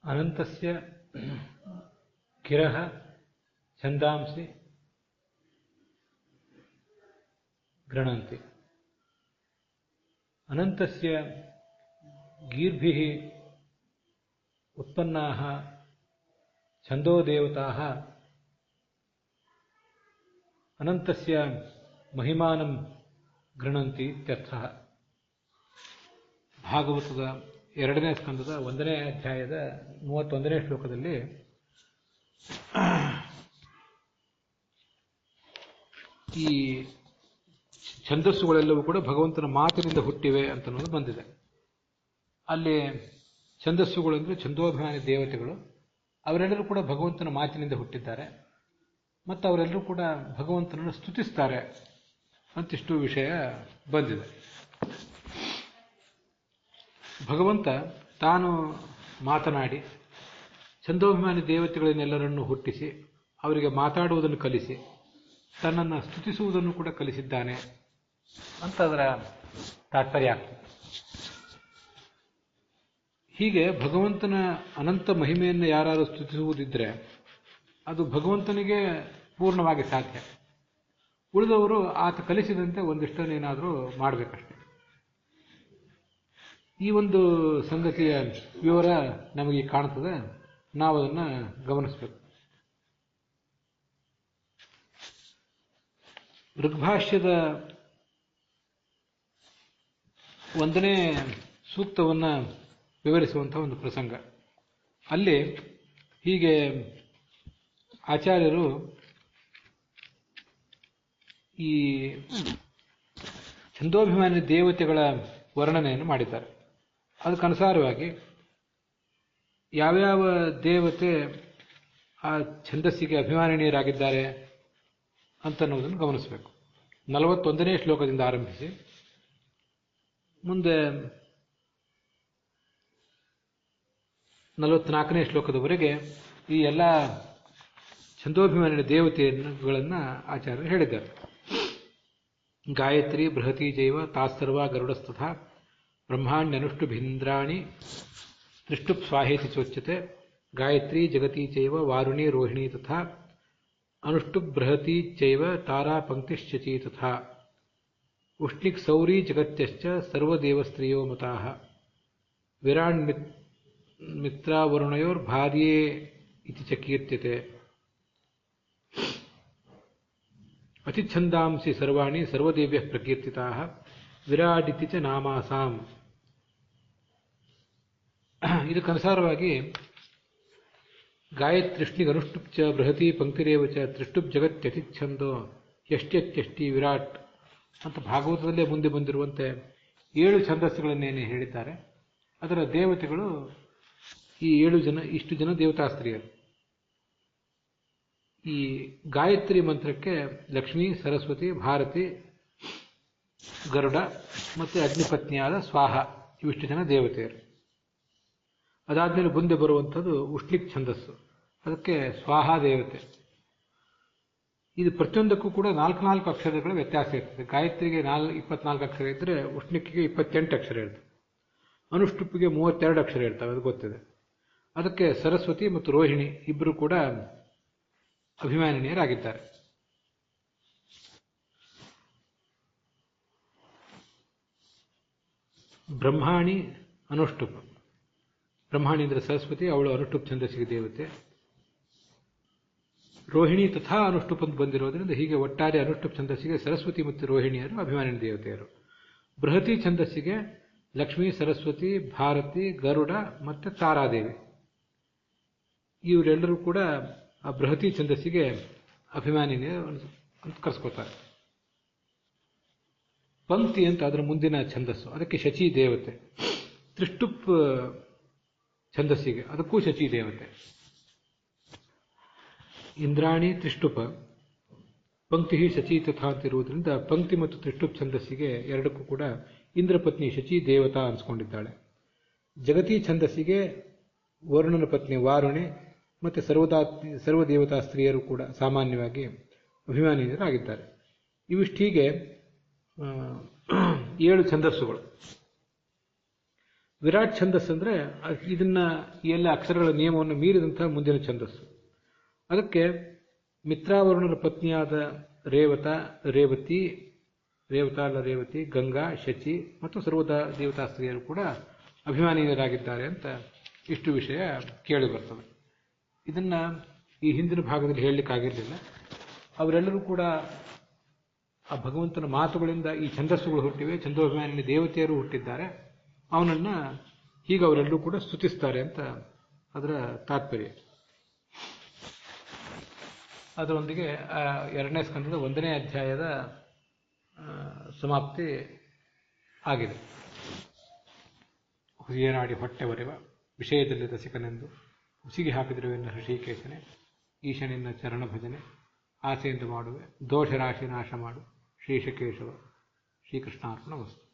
ಅನಂತಸ್ಯ ಗಿರಃ ಛಂದಾಂಸಿ ಗೃಣಂತಿ. ಅನಂತಸ್ಯ ಗೀರ್ಭಿಃ ಉತ್ಪನ್ನಾಃ ಛಂದೋ ದೇವತಾಃ ಅನಂತಸ್ಯ ಮಹಿಮಾನಂ ಗೃಣಂತಿ ಇತ್ಯರ್ಥಃ. ಭಾಗವತದ 2ನೇ ಸ್ಕಂದದ 1ನೇ ಅಧ್ಯಾಯದ 31ನೇ ಶ್ಲೋಕದಲ್ಲಿ ಈ ಛಂದಸ್ಸುಗಳೆಲ್ಲವೂ ಕೂಡ ಭಗವಂತನ ಮಾತಿನಿಂದ ಹುಟ್ಟಿವೆ ಅಂತ ಅನ್ನೋದು ಬಂದಿದೆ. ಅಲ್ಲಿ ಛಂದಸ್ಸುಗಳು ಅಂದರೆ ಛಂದೋಭಿಮಾನಿ ದೇವತೆಗಳು, ಅವರೆಲ್ಲರೂ ಕೂಡ ಭಗವಂತನ ಮಾತಿನಿಂದ ಹುಟ್ಟಿದ್ದಾರೆ ಮತ್ತು ಅವರೆಲ್ಲರೂ ಕೂಡ ಭಗವಂತನನ್ನು ಸ್ತುತಿಸ್ತಾರೆ ಅಂತಿಷ್ಟು ವಿಷಯ ಬಂದಿದೆ. ಭಗವಂತ ತಾನು ಮಾತನಾಡಿ ಛಂದೋಭಿಮಾನಿ ದೇವತೆಗಳನ್ನೆಲ್ಲರನ್ನು ಹುಟ್ಟಿಸಿ ಅವರಿಗೆ ಮಾತಾಡುವುದನ್ನು ಕಲಿಸಿ ತನ್ನನ್ನು ಸ್ತುತಿಸುವುದನ್ನು ಕೂಡ ಕಲಿಸಿದ್ದಾನೆ ಅಂತ ಅದರ ತಾತ್ಪರ್ಯ ಆಗ್ತದೆ. ಹೀಗೆ ಭಗವಂತನ ಅನಂತ ಮಹಿಮೆಯನ್ನು ಯಾರು ಸ್ತುತಿಸುವುದಿದ್ರೆ ಅದು ಭಗವಂತನಿಗೆ ಪೂರ್ಣವಾಗಿ ಸಾಧ್ಯ. ಉಳಿದವರು ಆತ ಕಲಿಸಿದಂತೆ ಒಂದಿಷ್ಟನ್ನೇನಾದರೂ ಮಾಡಬೇಕಷ್ಟೆ. ಈ ಒಂದು ಸಂಗತಿಯ ವಿವರ ನಮಗೆ ಕಾಣ್ತದೆ, ನಾವು ಅದನ್ನು ಗಮನಿಸಬೇಕು. ಋಗ್ಭಾಷ್ಯದ 1ನೇ ಸೂಕ್ತವನ್ನು ವಿವರಿಸುವಂತಹ ಒಂದು ಪ್ರಸಂಗ. ಅಲ್ಲಿ ಹೀಗೆ ಆಚಾರ್ಯರು ಈ ಛಂದೋಭಿಮಾನಿ ದೇವತೆಗಳ ವರ್ಣನೆಯನ್ನು ಮಾಡಿದ್ದಾರೆ. ಅದಕ್ಕನುಸಾರವಾಗಿ ಯಾವ್ಯಾವ ದೇವತೆ ಆ ಛಂದಸ್ಸಿಗೆ ಅಭಿಮಾನಿನಿಯರಾಗಿದ್ದಾರೆ ಅಂತ ಅನ್ನೋದನ್ನು ಗಮನಿಸಬೇಕು. 41ನೇ ಶ್ಲೋಕದಿಂದ ಆರಂಭಿಸಿ ಮುಂದೆ 44ನೇ ಶ್ಲೋಕದವರೆಗೆ ಈ ಎಲ್ಲ ಛಂದೋಭಿಮಾನಿ ದೇವತೆಗಳನ್ನು ಆಚಾರ್ಯರು ಹೇಳಿದ್ದಾರೆ. ಗಾಯತ್ರಿ ಬೃಹತಿ ಜೈವ ತಾತ್ಸರ್ವ ಗರುಡಸ್ತಥಾ ಬ್ರಹ್ಮಾಣ್ಯನುಷ್ಟುಭಿಂದ್ರಾಣಿ ತ್ರಿಷ್ಟುಪ್ ಸ್ವಾಹೇತಿ ಚೋಚ್ಯತೆ. ಗಾಯತ್ರಿ ಜಗತಿ ಚೈವ ವಾರುಣಿ ರೋಹಿಣಿ ತಥಾ ಅನುಷ್ಟುಪ್ ಬೃಹತಿ ಚೈವ ತಾರಾ ಪಂಕ್ತಿಶ್ಚಚಿ ತಥಾ ಉಷ್ಣಿಕ್ ಸೌರಿ ಜಗತ್ಯಶ್ಚ ಸರ್ವದೇವಸ್ತ್ರೀಯೋ ಮತಾಃ ವಿರಾಣ್ ಮಿತ್ರಾವರುಣಯೋರ್ ಭಾರ್ಯೇ ಇತಿ ಚ ಕೀರ್ತ್ಯತೆ. ಅತಿಚ್ಛಂದಾಂಸಿ ಸರ್ವಾಣಿ ಸರ್ವದೇವ್ಯಃ ಪ್ರಕೀರ್ತಿತಾಃ ವಿರಾಡಿತಿ ಚ ನಾಮಾಸಾಂ. ಇದಕ್ಕನುಸಾರವಾಗಿ ಗಾಯತ್ರಿಷ್ಣಿಗ್ ಅನುಷ್ಟುಪ್ ಚ ಬೃಹತಿ ಪಂಕ್ತಿರೇವ ಚ ತ್ರಿಷ್ಟುಪ್ ಜಗತ್ಯತಿಚ್ಛಂದೋ ಯಷ್ಟ್ಯತ್ಯಷ್ಟಿ ವಿರಾಟ್ ಅಂತ ಭಾಗವತದಲ್ಲೇ ಮುಂದೆ ಬಂದಿರುವಂತೆ 7 ಛಂದಸ್ಸುಗಳನ್ನೇನೆ ಹೇಳಿದ್ದಾರೆ. ಅದರ ದೇವತೆಗಳು ಈ 7 ಜನ, ಇಷ್ಟು ಜನ ದೇವತಾಸ್ತ್ರೀಯರು. ಈ ಗಾಯತ್ರಿ ಮಂತ್ರಕ್ಕೆ ಲಕ್ಷ್ಮೀ, ಸರಸ್ವತಿ, ಭಾರತಿ, ಗರುಡ ಮತ್ತು ಅಗ್ನಿಪತ್ನಿಯಾದ ಸ್ವಾಹ ಇವಿಷ್ಟು ಜನ ದೇವತೆಯರು. ಅದಾದ್ಮೇಲೆ ಮುಂದೆ ಬರುವಂಥದ್ದು ಉಷ್ಣಿಕ್ ಛಂದಸ್ಸು, ಅದಕ್ಕೆ ಸ್ವಾಹ ದೇವತೆ. ಇದು ಪ್ರತಿಯೊಂದಕ್ಕೂ ಕೂಡ 4 ಅಕ್ಷರಗಳ ವ್ಯತ್ಯಾಸ ಇರ್ತದೆ. ಗಾಯತ್ರಿಗೆ 24 ಅಕ್ಷರ ಇದ್ದರೆ ಉಷ್ಣಿಕ್ಕಿಗೆ 28 ಅಕ್ಷರ ಇರ್ತದೆ. ಅನುಷ್ಟುಪ್ಪಿಗೆ 32 ಅಕ್ಷರ ಇರ್ತವೆ, ಅದು ಗೊತ್ತಿದೆ. ಅದಕ್ಕೆ ಸರಸ್ವತಿ ಮತ್ತು ರೋಹಿಣಿ ಇಬ್ಬರು ಕೂಡ ಅಭಿಮಾನಿನಿಯರಾಗಿದ್ದಾರೆ. ಬ್ರಹ್ಮಾಣಿ ಅನುಷ್ಟುಪ್, ಬ್ರಹ್ಮಾಣಿ ಅಂದರೆ ಸರಸ್ವತಿ, ಅವಳು ಅನುಷ್ಟುಪ್ ಛಂದಸ್ಸಿಗೆ ದೇವತೆ. ರೋಹಿಣಿ ತಥಾ ಅನುಷ್ಟುಪ್ ಅಂತ ಬಂದಿರೋದ್ರಿಂದ ಹೀಗೆ ಒಟ್ಟಾರೆ ಅನುಷ್ಟುಪ್ ಛಂದಸ್ಸಿಗೆ ಸರಸ್ವತಿ ಮತ್ತು ರೋಹಿಣಿಯರು ಅಭಿಮಾನಿ ದೇವತೆಯರು. ಬೃಹತಿ ಛಂದಸ್ಸಿಗೆ ಲಕ್ಷ್ಮೀ, ಸರಸ್ವತಿ, ಭಾರತಿ, ಗರುಡ ಮತ್ತು ತಾರಾದೇವಿ ಇವರೆಲ್ಲರೂ ಕೂಡ ಆ ಬೃಹತಿ ಛಂದಸ್ಸಿಗೆ ಅಭಿಮಾನಿನೇ ಅಂತ ಕರೆಸ್ಕೋತಾರೆ. ಪಂಕ್ತಿ ಅಂತ ಅದರ ಮುಂದಿನ ಛಂದಸ್ಸು, ಅದಕ್ಕೆ ಶಚಿ ದೇವತೆ. ತ್ರಿಷ್ಟುಪ್ ಛಂದಸ್ಸಿಗೆ ಅದಕ್ಕೂ ಶಚಿ ದೇವತೆ. ಇಂದ್ರಾಣಿ ತ್ರಿಷ್ಟುಪ ಪಂಕ್ತಿ ಶಚಿ ತಥಾ ಅಂತಿರುವುದರಿಂದ ಪಂಕ್ತಿ ಮತ್ತು ತ್ರಿಷ್ಟುಪ್ ಛಂದಸ್ಸಿಗೆ ಎರಡಕ್ಕೂ ಕೂಡ ಇಂದ್ರಪತ್ನಿ ಶಚಿ ದೇವತಾ ಅನಿಸ್ಕೊಂಡಿದ್ದಾಳೆ. ಜಗತಿ ಛಂದಸ್ಸಿಗೆ ವರುಣನ ಪತ್ನಿ ವಾರುಣಿ ಮತ್ತು ಸರ್ವದೇವತಾ ಸ್ತ್ರೀಯರು ಕೂಡ ಸಾಮಾನ್ಯವಾಗಿ ಅಭಿಮಾನಿಯರಾಗಿದ್ದಾರೆ. ಇವಿಷ್ಟು ಹೀಗೆ 7 ಛಂದಸ್ಸುಗಳು. ವಿರಾಟ್ ಛಂದಸ್ಸು ಅಂದರೆ ಇದನ್ನ ಎಲ್ಲ ಅಕ್ಷರಗಳ ನಿಯಮವನ್ನು ಮೀರಿದಂತಹ ಮುಂದಿನ ಛಂದಸ್ಸು. ಅದಕ್ಕೆ ಮಿತ್ರಾವರುಣರ ಪತ್ನಿಯಾದ ರೇವತಿ, ಗಂಗಾ, ಶಚಿ ಮತ್ತು ಸರ್ವದ ದೇವತಾ ಸ್ತ್ರೀಯರು ಕೂಡ ಅಭಿಮಾನೀಯರಾಗಿದ್ದಾರೆ ಅಂತ ಇಷ್ಟು ವಿಷಯ ಕೇಳಿ ಬರ್ತದೆ. ಇದನ್ನ ಈ ಹಿಂದಿನ ಭಾಗದಲ್ಲಿ ಹೇಳಲಿಕ್ಕಾಗಿರಲಿಲ್ಲ. ಅವರೆಲ್ಲರೂ ಕೂಡ ಆ ಭಗವಂತನ ಮಾತುಗಳಿಂದ ಈ ಛಂದಸ್ಸುಗಳು ಹುಟ್ಟಿವೆ, ಛಂದೋಭಿಮಾನಿ ದೇವತೆಯರು ಹುಟ್ಟಿದ್ದಾರೆ, ಅವನನ್ನ ಹೀಗೆ ಅವರೆಲ್ಲರೂ ಕೂಡ ಸ್ತುತಿಸ್ತಾರೆ ಅಂತ ಅದರ ತಾತ್ಪರ್ಯ. ಅದರೊಂದಿಗೆ 2ನೇ ಸ್ಕಂದದ 1ನೇ ಅಧ್ಯಾಯದ ಸಮಾಪ್ತಿ ಆಗಿದೆ. ಹುಸಿಯನಾಡಿ ಹೊಟ್ಟೆ ಒರೆವ ವಿಷಯದಲ್ಲಿ ರಸಿಕನೆಂದು ಹುಸಿಗೆ ಹಾಕಿದಿರುವೆನ್ನ ಹೃಷಿಕೇಶನೆ, ಈಶನಿನ್ನ ಚರಣ ಭಜನೆ ಆಸೆಯಿಂದ ಮಾಡುವೆ, ದೋಷ ರಾಶಿ ನಾಶ ಮಾಡು ಶ್ರೀಶಕೇಶವ. ಶ್ರೀಕೃಷ್ಣಾರ್ಪಣ ವಸ್ತು.